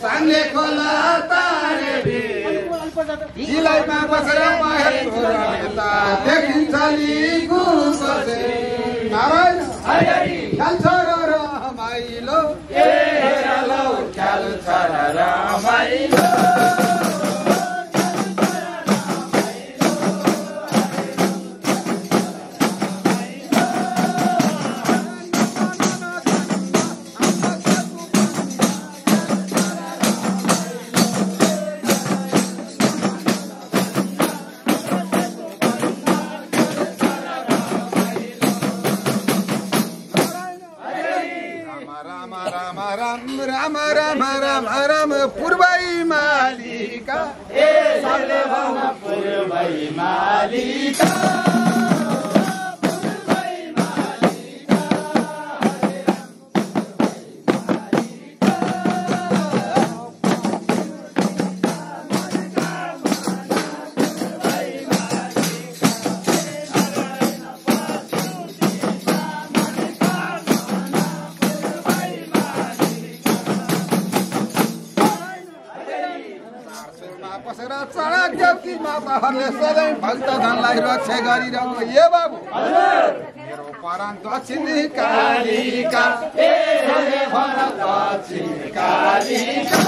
साङ्गे खोला तारे जिलाइमा बसेर पहेता देखिन्छ नि गुससे नारायण खेल्छ र रमाइलो ए हेरलो खेल्छ र रमाइलो राम राम राम राम पूर्वै मालिका ए सबले भन पूर्वै मालिका चढा देवकी माताहरूले सधैँ भक्तजनलाई रक्षा गरिरहेको ए बाबु मेरो परान दक्षिण कालिका ए भन दक्षिण कालिका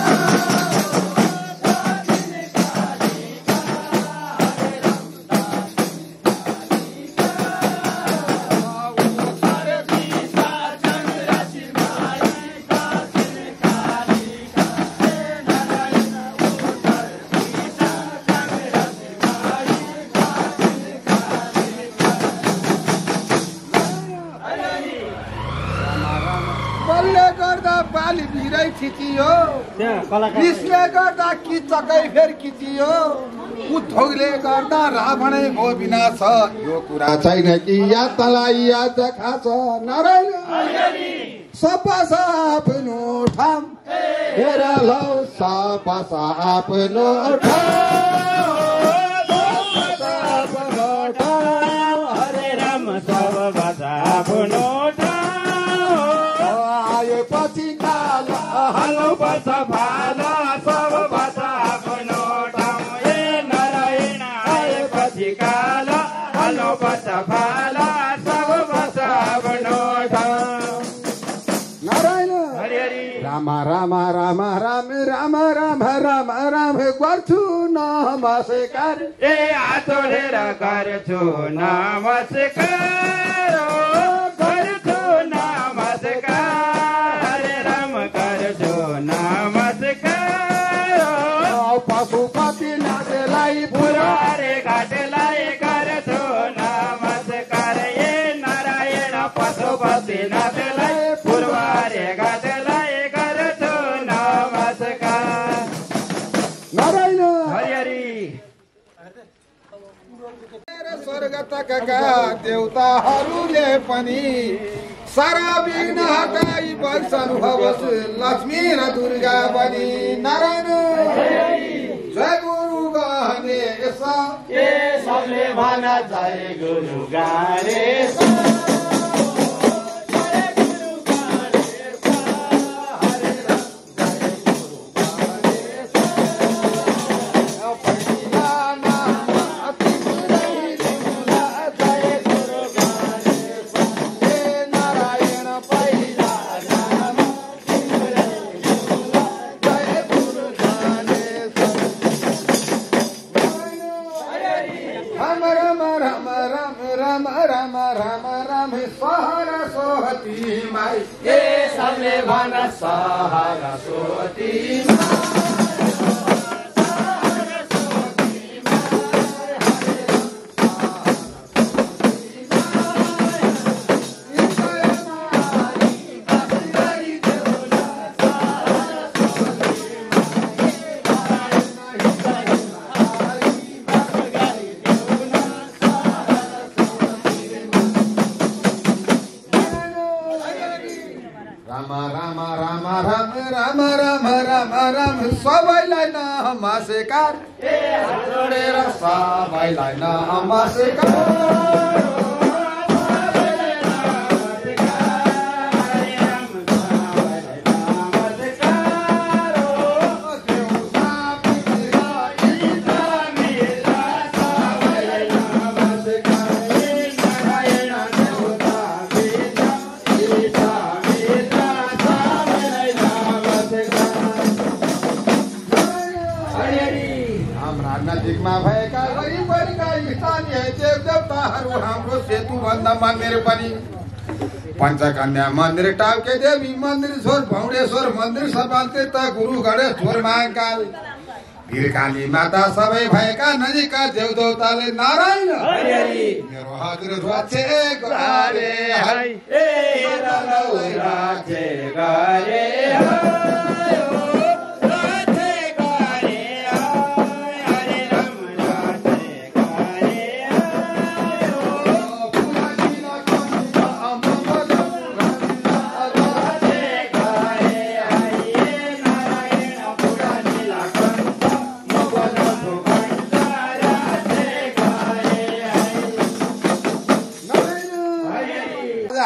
पाली भिरै खिचियो कृष्णले गर्दा किचकै फेर खिचियो उद्धवले गर्दा रावणै भो विनाश यो कुरा छैन कि या तलाई आज खाछ नारायण सपास आफ्नो ठाम हेर लौ सपास आफ्नो ठाम हरे राम सपास आफ्नो पछि काल हलो बस भाला सब बस आफ्नो ठाउँ ए नारायण आए पछि काल हलो बस भाला सब बस आफ्नो ठाउँ नारायण हरि हरि राम राम राम राम राम राम राम राम गर्छु नमस्कार ए हात जोडेर गर्छु नमस्कार गर्छु नमस्कार पशुपति नाथलाई पुरारे घाटलाई गर्छु नमस्कार ए नारायण पशुपति नाथलाई पुरवारे घाटलाई गर्छु नमस्कार नारायण हरि हरि स्वर्ग तकका देवताहरूले पनि सारा विघ्न हटाई बर्षनु भवस् लक्ष्मी र दुर्गा बनी नारायण जय गुरु गणेश ए सबले भन जय गुरु गणेश सरस्वती माई ए सबले भन सरस्वती राम सबैलाई नमस्कार ए हात जोडेर सबैलाई नमस्कार पृथ्वीमा भएका वरिपरिका स्थानीय देवदेवताहरू हाम्रो सेतुभन्दा मन्दिर पनि पञ्चकन्या मन्दिर, टाउके देवी मन्दिर, छोर भौडेश्वर मन्दिर, सपाल तीर्थ, गुरु गणेश, छोर महाकाल, वीरकाली माता सबै भएका नजिकका देवदेवताले नारायण मेरो हजुर रक्षे गरे है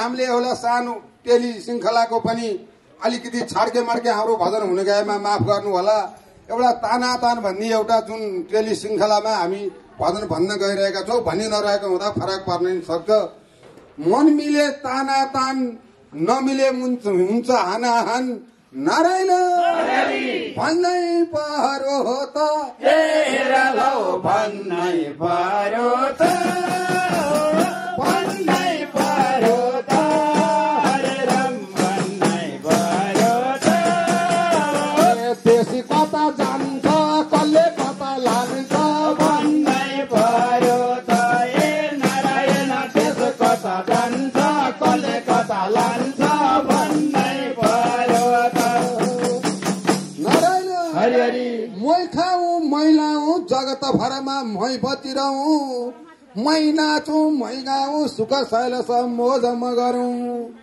हामीले एउटा सानो टेली श्रृङ्खलाको पनि अलिकति छाड्के माड्के हाम्रो भजन हुन गएमा माफ गर्नु होला। एउटा तानातान भन्ने एउटा जुन टेली श्रृङ्खलामा हामी भजन भन्न गइरहेका छौँ, भनि नरहेको हुँदा फरक पर्न सक्छ। मन मिले तानातान, नमिले हुन्छ हानाहान, नारायण भन्नै परो हो त भन्नै परो त जगत भरमा मै बतिरहँ, मै नाचौँ मै गाउँ, सुख शैल सम्मोज म गरौँ।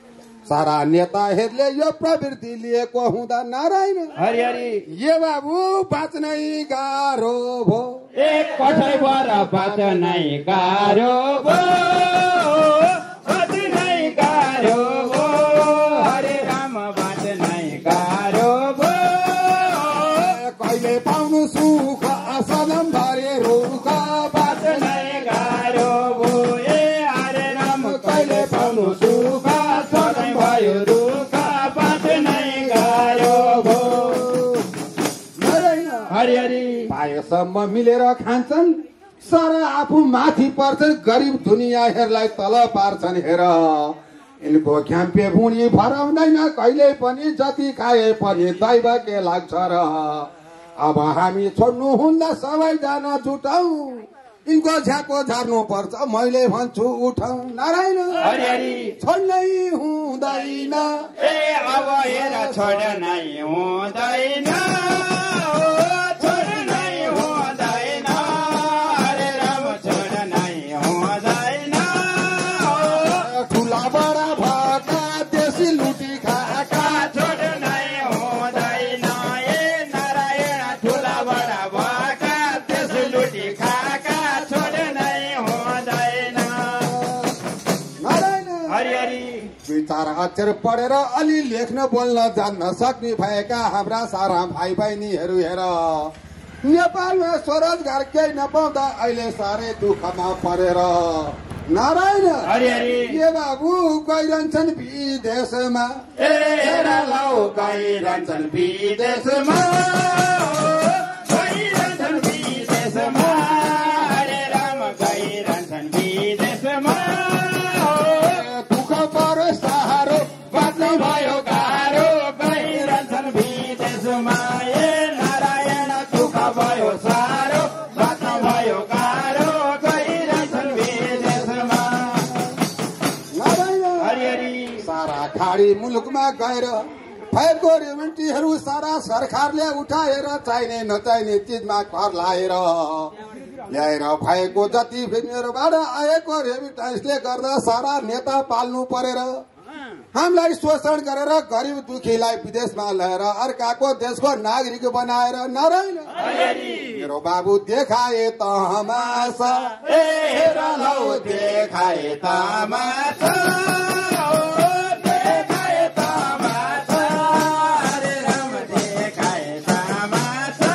सारा नेताहरूले यो प्रवृत्ति लिएको हुँदा नारायण हरिहरि ये बाबु बाँच्नै गाह्रो भो, एक कठै बर बाँच्नै गाह्रो भो, बाँच्नै गाह्रो भो, हरे राम बाँच्नै गाह्रो भो। कहिले पाउनु सुख सदम भरे रुख, बाँच्नै गाह्रो भो, ए हरे राम कहिले पाउनु सुख सधैँ भयो रुख, बाँच्नै गाह्रो भो। हरिहरि पाएसम्म मिलेर खान्छन्, सर आफू माथि पर्छन्, गरिब दुनियाँहरूलाई तल पार्छन्। हेर यिनको घ्याम्पे बुढी भराउँदैन कहिले पनि, जति खाए पनि दैव के लाग्छ र। अब हामी छोड्नु हुँदा सबैजना जुटाउँ, यिनको झ्याको झार्नु पर्छ, मैले भन्छु उठाउँ। नारायण छोड्नै हुँदैन, ए अब हेर छोड्नै हुँदैन, छोड्नै हुँदैन, हरे राम छोड्नै हुँदैन। ठुला बडा भएका देशी लुटी खाएका छोड्नै हुँदैन, ए नारायण ठुला बडा भएका देशी लुटी खाएका छोड्नै हुँदैन। नारायण हरिहरि विचार अक्षर पढेर अलि लेख्न बोल्न जान्न सक्ने भएका हाम्रा सारा भाइ बहिनीहरू हेर, नेपालमा स्वरोजगार केही नपाउँदा अहिले साह्रै दुःखमा परेर। नारायण हरिहरि ये बाबु गइरहन्छन् विदेशमा, ए हेर लौ गइरहन्छन् विदेशमा, गइरहन्छन् विदेशमा, हरे राम गइरहन्छन् विदेशमा। दुःख परो साह्रो बाँच्नु भयो गाह्रो, गइरहन्छन् विदेशमा, ए नारायण दुःख भयो साह्रो, बाँच्नु भयो गाह्रो, गइरहन्छन् विदेशमा। नारायण हरिहरि सारा खाडी मुलुकमा गएर भएको रेमेन्टीहरू सारा सरकारले उठाएर चाहिने नचाहिने चिजमा कर लाएर ल्याएर भएको जति फिल्महरूबाट आएको रेमिटान्सले गर्दा सारा नेता पाल्नु परेर हामीलाई शोषण गरेर गरिब दुखीलाई विदेशमा ल्याएर अर्काको देशको नागरिक बनाएर। नारायण मेरो बाबु देखाए तमासा, ए हेर लौ देखाए तमासा, देखाए तमासा, हरे राम देखाए तमासा।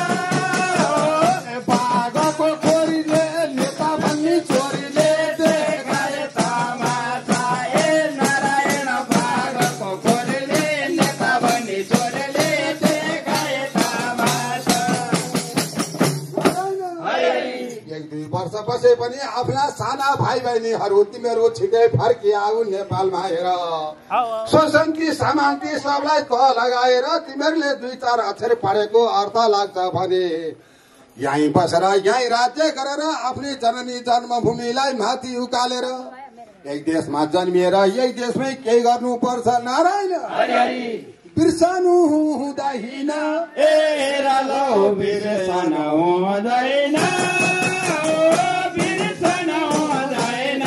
बाघको खोरीले नेता भन्ने छोरीले देखाए तमासा, ए नारायण बाघको खोरले नेता भन्ने छोरले देखाए तमासा। आफ्ना साना भाइ बहिनीहरू तिमीहरू छिटै फर्किआऊ नेपालमा हेर शोषण कि समान्ति सबलाई क लगाएर तिमीहरूले 2-4 अक्षर पढेको अर्थ लाग्छ भने यहीँ बसेर यहीँ राज्य गरेर आफ्नै जननी जन्मभूमिलाई माथि उकालेर यही देशमा जन्मिएर यही देशमै केही गर्नुपर्छ। नारायण बिर्सनु हुँदैन बिर्सनु हुँदैन बिर्सनु हुँदैन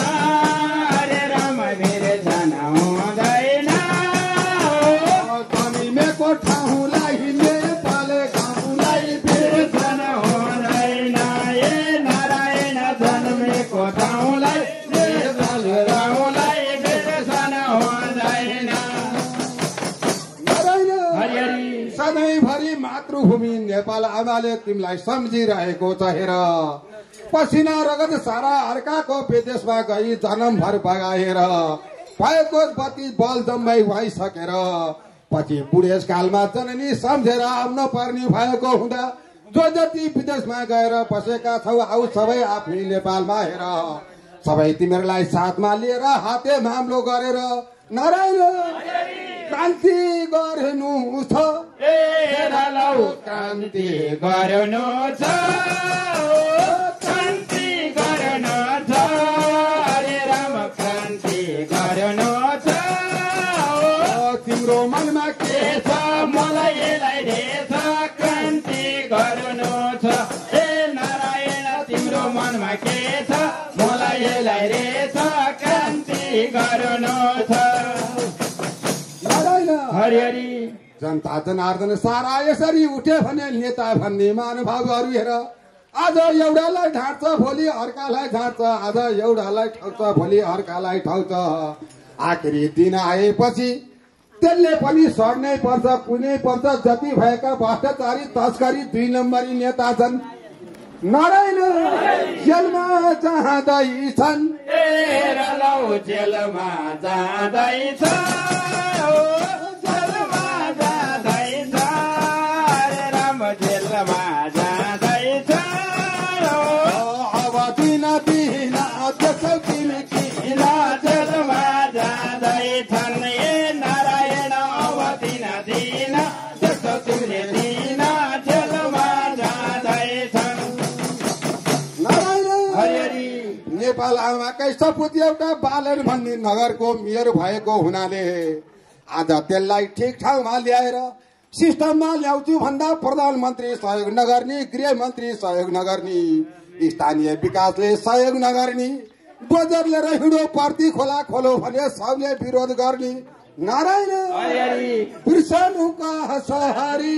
हरे राम बिर्सनु हुँदैन जन्मेको ठाउँलाई नेपाल गाउँलाई बिर्सनु हुँदैन ए नारायण जन्मेको ठाउँलाई नेपाल गाउँलाई बिर्सनु हुँदैन। सधैँभरि मातृभूमि नेपाल आमाले तिमीलाई सम्झिरहेको छ हेर पसिना रगत सारा अर्काको विदेशमा गई जन्मभर बगाएर भएको बत्ती बल जम्मै भइसकेर पछि बुढेसकालमा जननी सम्झेर आउन पर्ने भएको हुँदा जो जति विदेशमा गएर बसेका छौ आऊ सबै आफ्नै नेपालमा हेर सबै तिमीहरूलाई साथमा लिएर हाते मामलो गरेर नारायण क्रान्ति गर्नु छ क्रान्ति गर्नु छ क्रान्ति गर्नु छ हरे राम क्रान्ति गर्नु छ तिम्रो मनमा के छ मलाई यसलाई रहेछ क्रान्ति गर्नु छ ए नारायण तिम्रो मनमा के छ मलाई यसलाई रहेछ क्रान्ति गर्नु छ। हरि जनता जनार्दन सारा यसरी उठे भने नेता भन्ने महानुभावहरू हेर आज एउटालाई ढाँट्छ भोलि अर्कालाई ढाँट्छ आज एउटालाई ठाउँछ भोलि अर्कालाई ठाउँछ आखिरी दिन आएपछि त्यसले पनि सर्नै पर्छ कुनै पर्छ जति भएका भ्रष्टाचारी तस्करी 2 नम्बरी नेता छन् नारायण जेलमा जाँदैछन् जेलमा जाँदैछ जेलमा जाँदैछ अब दिन त्यसो तिमी किन जेलमा जाँदैछन् ए नारायण अब दिन त्यसो तिमीले दिन जेलमा जाँदैछन्। नारायण नेपाल आमाकै सपुत एउटा बालन भन्ने नगरको मेयर भएको हुनाले आज त्यसलाई ठिक ठाउँमा ल्याएर सिस्टममा ल्याउँछु भन्दा प्रधानमन्त्री सहयोग नगर्ने गृहमन्त्री सहयोग नगर्ने स्थानीय विकासले सहयोग नगर्ने बजारले हिँडो पर्ती खोला खोलो भने सबले विरोध गर्ने नारायण बिर्सनुका सहरी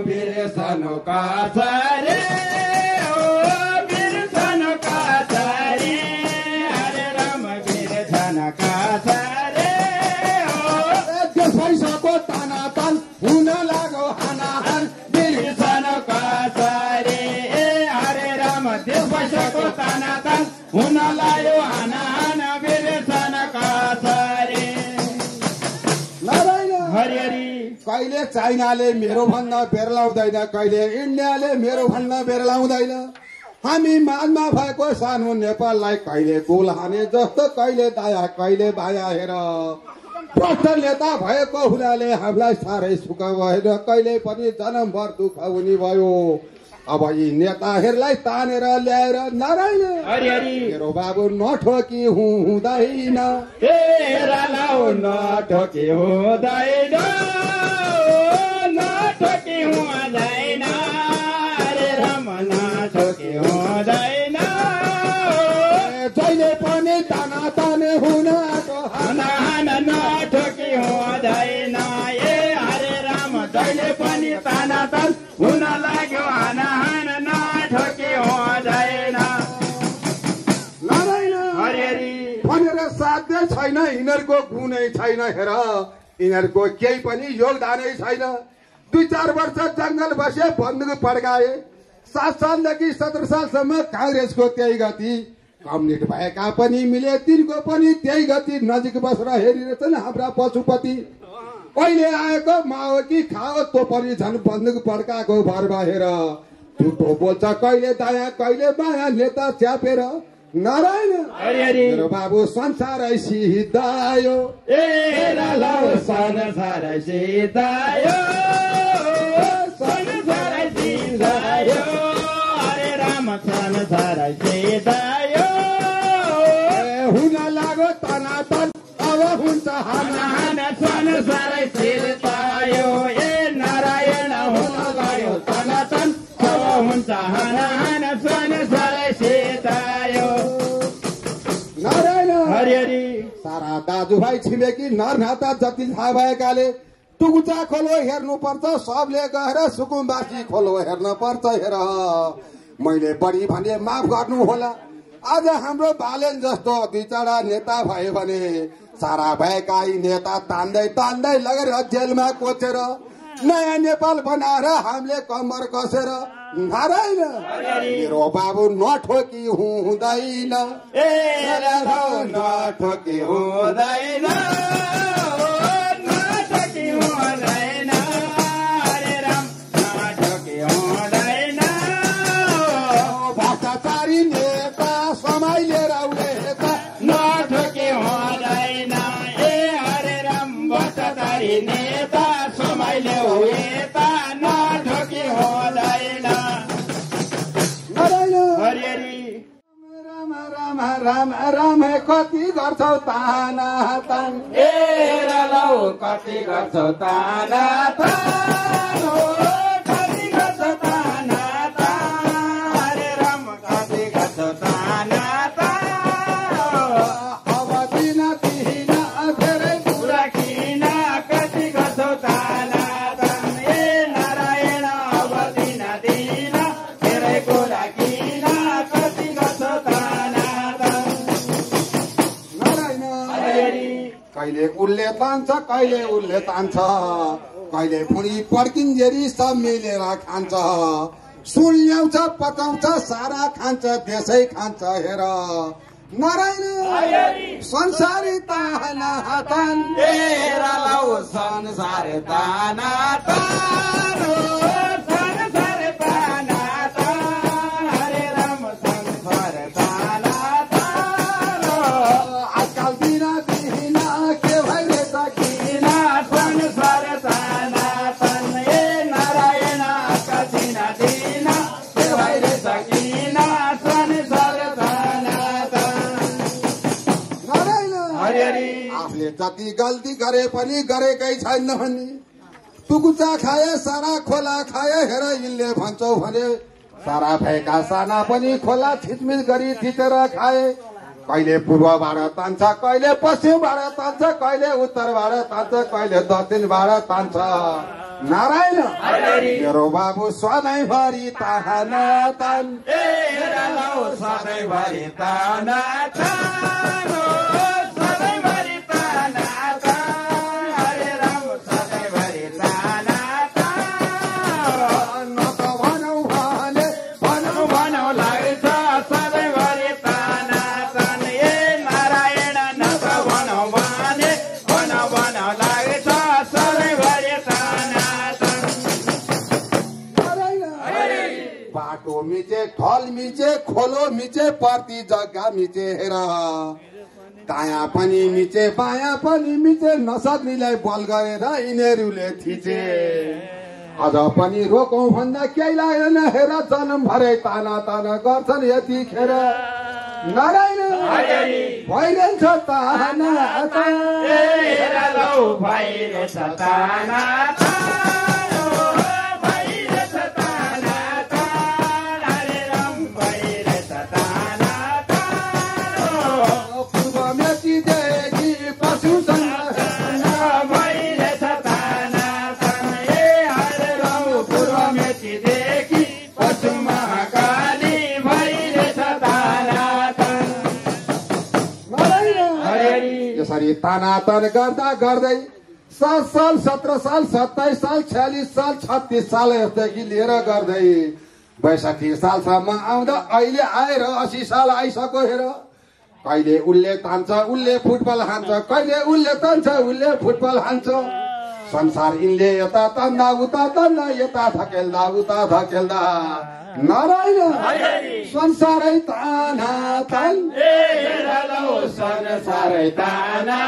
बिर्सनुका सहरी बिर्सनुका सहरी हरे राम बिर्सनुका सहरी पैसाको तानातान हुन लाग्यो हानाहान बिर्सनुका सहरी हरे राम देश पैसाको तानातान हुन लाग्यो हानाहान बिर्सनुका सहरी। कहिले चाइनाले मेरो भन्न बेर्लाउँदैन कहिले इन्डियाले मेरो भन्न बेर्लाउँदैन हामी माझमा भएको सानो नेपाललाई कहिले गोल हाने जस्तो कहिले दाया कहिले बाया हेर भ्रष्ट नेता भएको हुनाले हामीलाई साह्रै सुख भएन कहिले पनि जन्मभर दुःख हुने भयो। अब यी नेताहरूलाई तानेर ल्याएर नारायण मेरो बाबु नठोकी हुँदैन नठोकी हुँदैन नठोकी हुँदैन हरे राम नठोकी हुँदैन जहिले पनि ताना ताने हुन नठोकी हुँदैन ए हरे राम जहिले पनि ताना तान हुन लाग्यो हान नठोकी हुँदैन। भनेर साध्य छैन यिनीहरूको गुणै छैन हेर यिनीहरूको केही पनि योगदानै छैन। 2-4 वर्ष जंगल बसे बन्दुक पड्काए 7 सालदेखि 17 सालसम्म कांग्रेसको त्यही गति कम्युनिस्ट भएका पनि मिले तिनको पनि त्यही गति नजिक बसेर हेरिरहेछन् हाम्रा पशुपति कहिले आएको माओ कि खाओ तो पनि झन् बन्दुक पड्काएको भर भएर झुटो बोल्छ कहिले दायाँ कहिले बायाँ नेता च्यापेर नारायण मेरो बाबु संसारै सिधायो संसारै सिधायो संसारै सिधायो हरे राम संसारै सिधायो हुन लाग्यो तनातन अब हुन्छ हानाहान संसारै सिधायो नारायण हुन लाग्यो तनातन अब हुन्छ हानाहान संसारै सिधायो नारायण हरि सारा दाजुभाइ छिमेकी नरनाता जति थाहा भएकाले टुकुचा खोलो हेर्नु पर्छ सबले गएर सुकुम्बासी खोलो हेर्न पर्छ हेर मैले बढी भने माफ गर्नु होला आज हाम्रो बालेन जस्तो दुई चारवटा नेता भयो भने सारा भएका यी नेता तान्दै तान्दै लगेर जेलमा कोचेर नयाँ नेपाल बनाएर हामीले कम्मर कसेर नारायण मेरो बाबु नठोकी हुँदैन नठोकी हुँदैन नठोकी हुँदैन हरे राम नठोकी हुँदैन भ्रष्टाचारी नेता समय लिएर उडेका नठोकी हुँदैन हरे राम भ्रष्टाचारी नेता समय ल्याउता नठोकी हुँदैन राम राम राम कति गर्छौ ताना तान लौ कति गर्छौ ताना तान कति गर्छौ ताना तान हरे राम कति गर्छौ ताना तान अब दिन दिन धेरै कुरा किन कति गर्छौ ताना तान नारायण अब दिन दिन धेरै कुरा किन कति गर्छौ ताना कहिले उसले तान्छ कहिले उसले तान्छ कहिले फुडी पड्किन्जेरी सब मिलेर खान्छ सुन ल्याउँछ पचाउँछ सारा खान्छ देशै खान्छ हेर नारायण संसारी ताना तान संसार ताना तान संसार ताना तान हरे राम संसार ताना तान आजकल दिन दिन के भइरहेछ किन संसार ताना तान नारायण दिन दिन के भइरहेछ किन संसार ताना तान नारायण हरि आफूले जति गल्ती गरे पनि गरेकै छैन भने टुकुचा खाए सारा खोला खाए हेर यिनले भन्छौ भने सारा भएका साना पनि खोला छिटमिट गरी थिचेर खाए कहिले पूर्वबाट तान्छ कहिले पश्चिमबाट तान्छ कहिले उत्तरबाट तान्छ कहिले दक्षिणबाट तान्छ नारायण मेरो बाबु सधैँभरि ताना तान सधैँभरि ताना तान सधैँभरि ताना तान हरे राम सधैँभरि ताना तान न त भनौ भने भनौ लाग्छ सधैँभरि ताना तान नारायण न त भनौ भने भनौ लाग्छ सधैँभरि ताना तान बाटो मिचे ठल मिचे खोलो मिचे पर्ती जग्गा मिचे हेर दायाँ पनि मिचे बायाँ पनि मिचे नसक्नेलाई बल गरेर यिनीहरूले थिचे अझ पनि रोकौँ भन्दा केही लागेन हेर जन्म भरे ताना ताना गर्छन् यतिखेर नारायण भइरहन्छ ताना भइरहेछ ताना तान भइरहेछ ताना तान हरे राम भइरहेछ ताना तान पूर्व मेचीदेखि पशुसँग भइरहेछ ताना तान हरे राम पूर्व मेचीदेखि पश्चिम महाकाली भइरहेछ ताना तान यसरी तानातन गर्दा गर्दै 7 साल 17 साल 27 साल 46 साल 36 साल यस्तैदेखि लिएर गर्दै 62 सालसम्म आउँदा अहिले आएर 80 साल आइसक्यो हेर कहिले उसले तान्छ उसले फुटबल हान्छ कहिले उसले तान्छ उसले फुटबल हान्छ संसार यिनले यता तान्दा उता तान्दा यता धकेल्दा उता धकेल्दा नारायण संसारै ताना तान संसारै ताना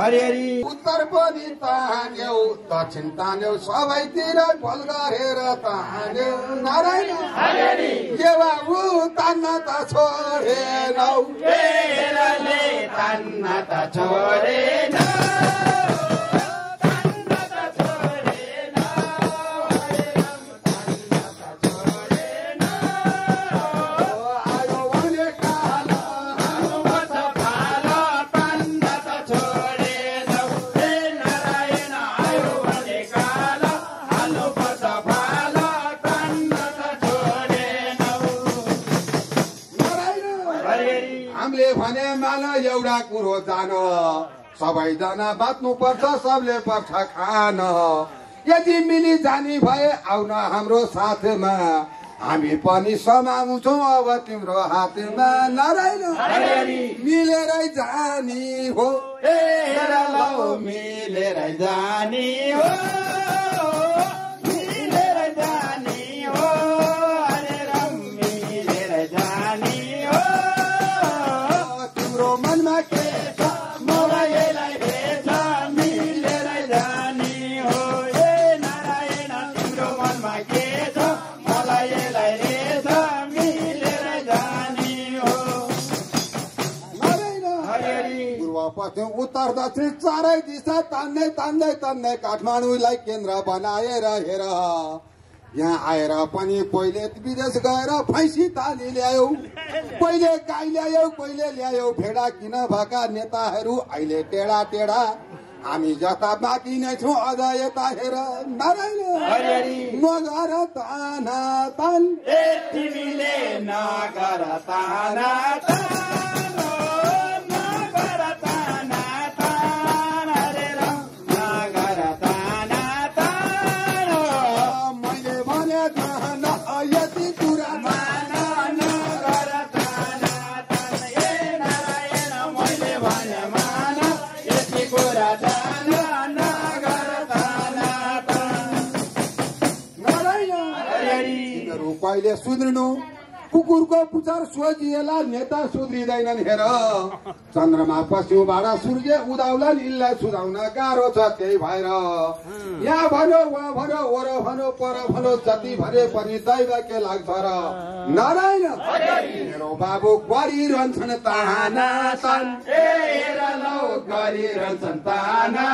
उत्तर पनि तान्यौ दक्षिण तान्यौ सबैतिर बल गरेर तान्यौ नारायण जेवा ऊ तान्न त छोडेनौ तान्न त छोडेन भने मान एउटा कुरो जान सबैजना बाँच्नु पर्छ सबले पर्छ खान यदि मिली जानी भए आउन हाम्रो साथमा हामी पनि समाउँछौ अब तिम्रो हातमा नारायण मिलेरै जानी हो मिलेरै जानी हो मिलेरै जानी हो हरे राम मिलेरै जानी हो मनमा के छ मलाई यसलाई भेट मिलेरै जानी हो ए नारायण तिम्रो मनमा के छ मलाई यसलाई भेट मिलेरै जानी हो पूर्व पश्चिम उत्तर दक्षिण चारै दिशा तान्दै तान्दै तान्दै काठमाडौँलाई केन्द्र बनाएर हेर यहाँ आएर पनि पहिले विदेश गएर भैँसी ताली ल्यायौ पहिले गाई ल्यायौ पहिले ल्यायौ भेडा किन भएका नेताहरू अहिले टेढा टेढा हामी जता बाँकी नै छौँ अझ यता हेर नारायण नगर ताना तान तिमीले नगर ताना पहिले सुध्रिनु कुकुरको पुच्छर सोझिएला नेता सुध्रिँदैनन् हेर चन्द्रमा पश्चिमबाट सूर्य उदाउलान् यिनलाई सुधाउन गाह्रो छ त्यही भएर यहाँ भन्यो वहाँ भन्यो वर भन्यो पर भन्यो जति भने पनि दैव के लाग्छ र नारायण मेरो बाबु गरिरहन्छन् ताना तान गरिरहन्छन् ताना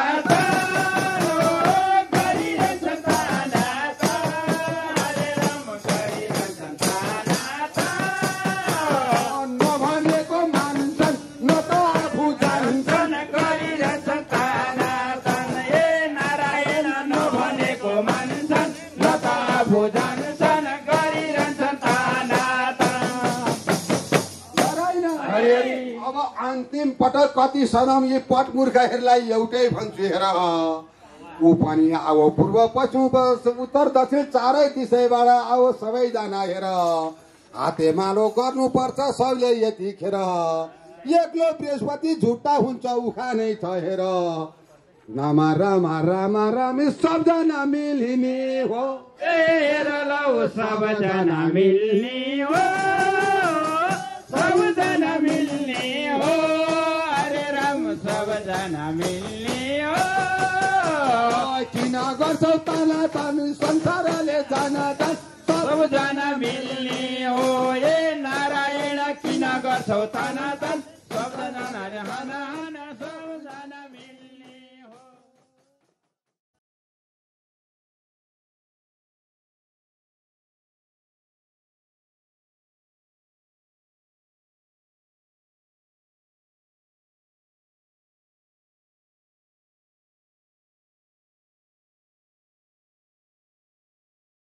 अन्तिम पटक कति सनम यी पटमूर्खहरूलाई एउटै भन्छु हेर ऊ पनि आओ पूर्व पश्चिम उत्तर दक्षिण चारै दिशैबाट आओ सबैजना हेर हातेमालो गर्नुपर्छ सबले यतिखेर एक्लो बृहस्पति झुट्टा हुन्छ उखानै छ हेर नामा रामा रामा रामी सबजना मिलिने हो हेर लौ सबजना मिल्ने हो सबजना मिल्ने हो हरे राम सबजना मिल्ने हो किन गर्छौ ताना तान संसारले जाना सबजना मिल्ने हो ए नारायण किन गर्छौ ताना तान सबजना